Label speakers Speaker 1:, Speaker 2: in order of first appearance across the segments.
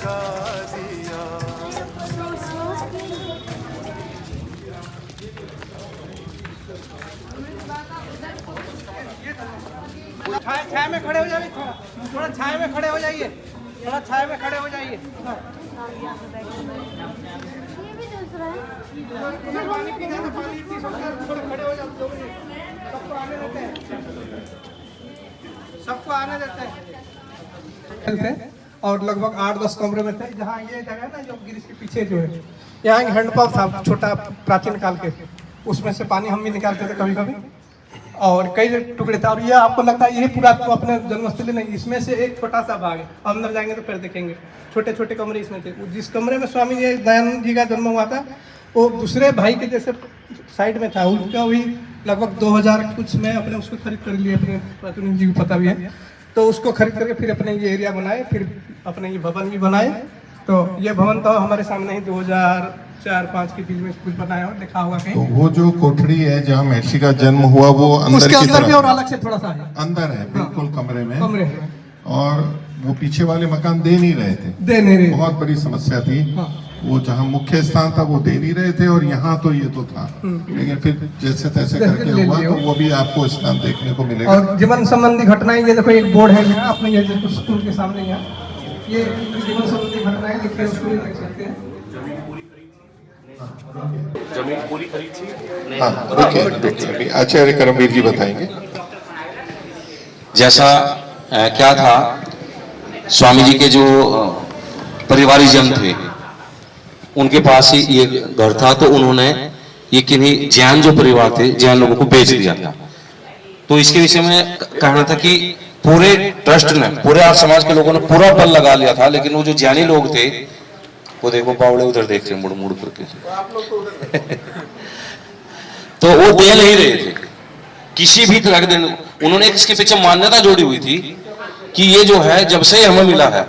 Speaker 1: लगा दिया।
Speaker 2: छाया में खड़े हो जाइए, थोड़ा छाया में खड़े हो जाइए, थोड़ा छाया में खड़े हो जाइए। पानी पीना है, पानी पी सकते हैं, थोड़े खड़े हो जाओ, 2 मिनट सबको आने देते हैं, सबको आने देते हैं। और लगभग 8-10 कमरे में थे। जहाँ ये जगह है ना, जो गिरिश के पीछे जो है, यहाँ एक हैंडपंप था छोटा, प्राचीन काल के, उसमें से पानी हम भी निकालते थे कभी कभी, और कई टुकड़े थे। और ये आपको लगता है ये पूरा तो अपने जन्मस्थली नहीं, इसमें से एक छोटा सा भाग है, अंदर जाएंगे तो फिर देखेंगे, छोटे छोटे कमरे इसमें थे। जिस कमरे में स्वामी जी दयानंद जी का जन्म हुआ था, वो दूसरे भाई के जैसे साइड में था, उनका भी लगभग 2000 कुछ में अपने उसको खरीद कर लिए, अपने प्रतिनिधि जी को पता भी है, तो उसको खरीद करके फिर अपने ये एरिया बनाए, फिर अपने ये भवन भी बनाए। तो ये भवन तो हमारे सामने ही 2004-5 के बीच में कुछ बनाया हो, देखा होगा कहीं।
Speaker 3: तो वो जो कोठड़ी है जहाँ महर्षि का जन्म हुआ, वो अंदर
Speaker 2: उसके
Speaker 3: की
Speaker 2: अंदर भी
Speaker 3: तरफ
Speaker 2: और अलग से थोड़ा सा है,
Speaker 3: अंदर है, बिल्कुल कमरे में।
Speaker 2: कमरे में।
Speaker 3: और वो पीछे वाले मकान दे नहीं रहे थे,
Speaker 2: दे नहीं रहे,
Speaker 3: बहुत बड़ी समस्या थी।
Speaker 2: हाँ।
Speaker 3: वो जहाँ मुख्य स्थान था वो दे नहीं रहे थे, और यहाँ तो ये तो था, लेकिन फिर जैसे तैसे करके हुआ, तो वो भी आपको स्थान देखने को मिलेगा।
Speaker 2: और जीवन संबंधी घटनाएं, ये देखो एक बोर्ड है यहाँ अपने, ये देखो स्कूल के सामने यहाँ, ये जीवन संबंधी घटनाएं लिखे, उसको भी देख सकते हैं।
Speaker 4: जमीन पूरी खरीद थी।
Speaker 3: हाँ, रुकिए, अभी आचार्य करमवीर जी बताएंगे।
Speaker 4: जैसा क्या था, स्वामी जी के जो परिवारीजन थे, उनके पास ही ये घर था, तो उन्होंने ये किन्हीं जैन जो परिवार थे, जैन लोगों को बेच दिया था। तो इसके विषय में कहना था कि पूरे ट्रस्ट ने, पूरे आर्य समाज के लोगों ने पूरा बल लगा लिया था, लेकिन वो जो जैनी लोग थे, वो देखो बावड़े उधर देख रहे मुड़ मुड़ करके तो वो दे नहीं रहे थे किसी भी तरह के। उन्होंने इसके पीछे मान्यता जोड़ी हुई थी कि ये जो है जब से हमें मिला है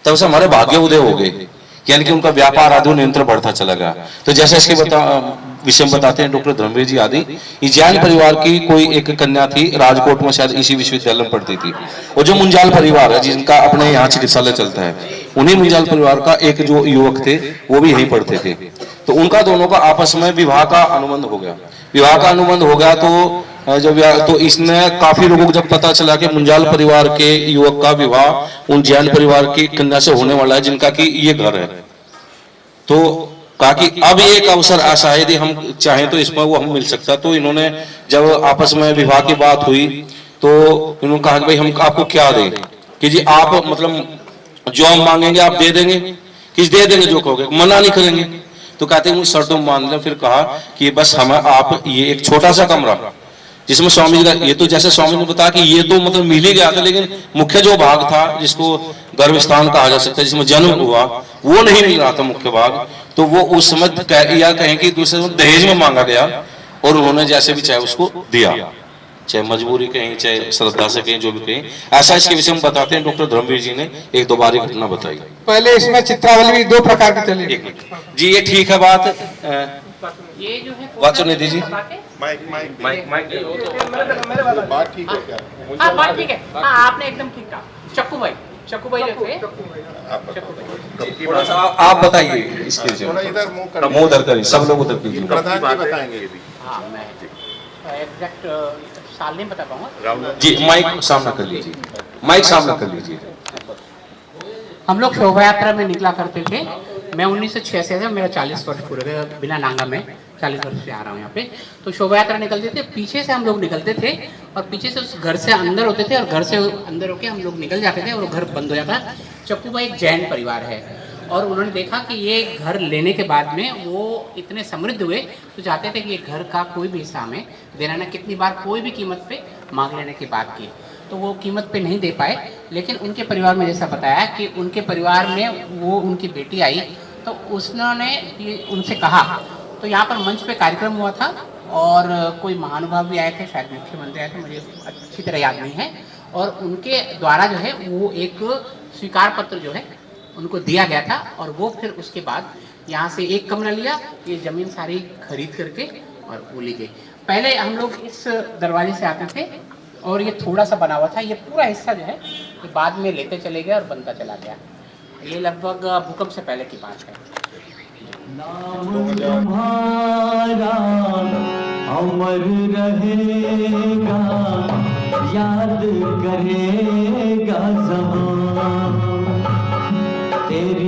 Speaker 4: तब से हमारे भाग्य उदय हो गए, यानी कि उनका व्यापार आदि नियंत्रण बढ़ता चला गया। तो जैसे इसके विषय में बताते हैं डॉक्टर धर्मवीर जी आदि, इस जैन परिवार की कोई एक कन्या थी, राजकोट में शायद इसी विश्वविद्यालय में पढ़ती थी। और जो मुंजाल परिवार है, जिनका अपने यहाँ चिकित्सालय चलता है, उन्हीं मुंजाल परिवार का एक जो युवक थे, वो भी यहीं पढ़ते थे। तो उनका दोनों का आपस में विवाह का अनुबंध हो गया। विवाह का अनुबंध हो गया तो इसमें काफी लोगों को जब पता चला कि मुंजाल परिवार के युवक का विवाह उन जैन परिवार की कन्या से होने वाला है, जिनका कि ये घर है, तो कहा कि अब एक अवसर ऐसा है, यदि हम चाहें तो इसमें वो हम मिल सकता। तो इन्होंने जब आपस में विवाह की बात हुई, तो इन्होंने कहा कि भाई हम आपको क्या दें, कि जी आप मतलब जो हम मांगेंगे आप दे देंगे, किस दे देंगे जो कहोगे, मना नहीं करेंगे। तो कहते हैं मुझे शर्तों मान लें। फिर कहा कि बस हमें आप ये एक छोटा सा कमरा, जिसमें स्वामी जी का, ये तो जैसे स्वामी ने बताया कि ये तो मतलब मिल ही गया था, लेकिन मुख्य जो भाग था जिसको गर्भस्थान कहा जा सकता है, जिसमें जन्म हुआ, वो नहीं मिल रहा था मुख्य भाग। तो वो उस समय या कहें कि दूसरे दहेज में मांगा गया, और उन्होंने जैसे भी चाहे उसको दिया, चाहे मजबूरी कहें चाहे श्रद्धा से कहें, जो भी कहें। ऐसा इसके विषय में बताते हैं डॉक्टर धर्मवीर जी ने एक दो बारी घटना बताई।
Speaker 2: पहले इसमें चित्रावली 2 प्रकार की चली।
Speaker 4: एक मिनट जी, ये ठीक है बात,
Speaker 5: ये जो है
Speaker 4: बात सुनने दीजिए।
Speaker 3: माइक
Speaker 5: बात ठीक है क्या? हाँ बात ठीक है, हाँ आपने एकदम ठीक कहा। चक्कू भाई जो थे,
Speaker 4: थोड़ा सा आप बताइए इसके विषय में,
Speaker 3: इधर
Speaker 4: मुंह उधर करिए, सब लोग उधर कीजिए।
Speaker 3: प्रधान जी बताएंगे।
Speaker 5: हाँ मैं एग्जैक्ट साल नहीं बता पाऊंगा
Speaker 4: जी, माइक सामना कर लीजिए, माइक सामना कर लीजिए।
Speaker 5: हम लोग शोभा यात्रा में निकला करते थे। मैं 1906 से, मेरा 40 वर्ष पूरे हुए बिना नांगा में, 40 वर्ष से आ रहा हूँ यहाँ पे। तो शोभा यात्रा निकलते थे, पीछे से हम लोग निकलते थे, और पीछे से उस घर से अंदर होते थे, और घर से अंदर होके हम लोग निकल जाते थे, और घर बंद हो जाता। चक्कू भाई एक जैन परिवार है, और उन्होंने देखा कि ये घर लेने के बाद में वो इतने समृद्ध हुए, तो चाहते थे कि ये घर का कोई भी हिस्सा हमें देना ना। कितनी बार कोई भी कीमत पे मांग लेने की बात की, तो वो कीमत पे नहीं दे पाए। लेकिन उनके परिवार में जैसा बताया कि उनके परिवार में वो उनकी बेटी आई, तो उसने उनसे कहा। तो यहाँ पर मंच पे कार्यक्रम हुआ था, और कोई महानुभाव भी आए थे, शायद मुख्यमंत्री आए थे, मुझे अच्छी तरह याद नहीं है। और उनके द्वारा जो है वो एक स्वीकार पत्र जो है उनको दिया गया था, और वो फिर उसके बाद यहाँ से एक कमरा लिया, ये ज़मीन सारी खरीद करके और वो ली गई। पहले हम लोग इस दरवाजे से आते थे, और ये थोड़ा सा बना हुआ था, ये पूरा हिस्सा जो है ये बाद में लेते चले गए और बनता चला गया। ये लगभग भूकंप से पहले की बात है।
Speaker 1: नाम तुम्हारा अमर रहेगा, याद करेगा ज़माना, तेरी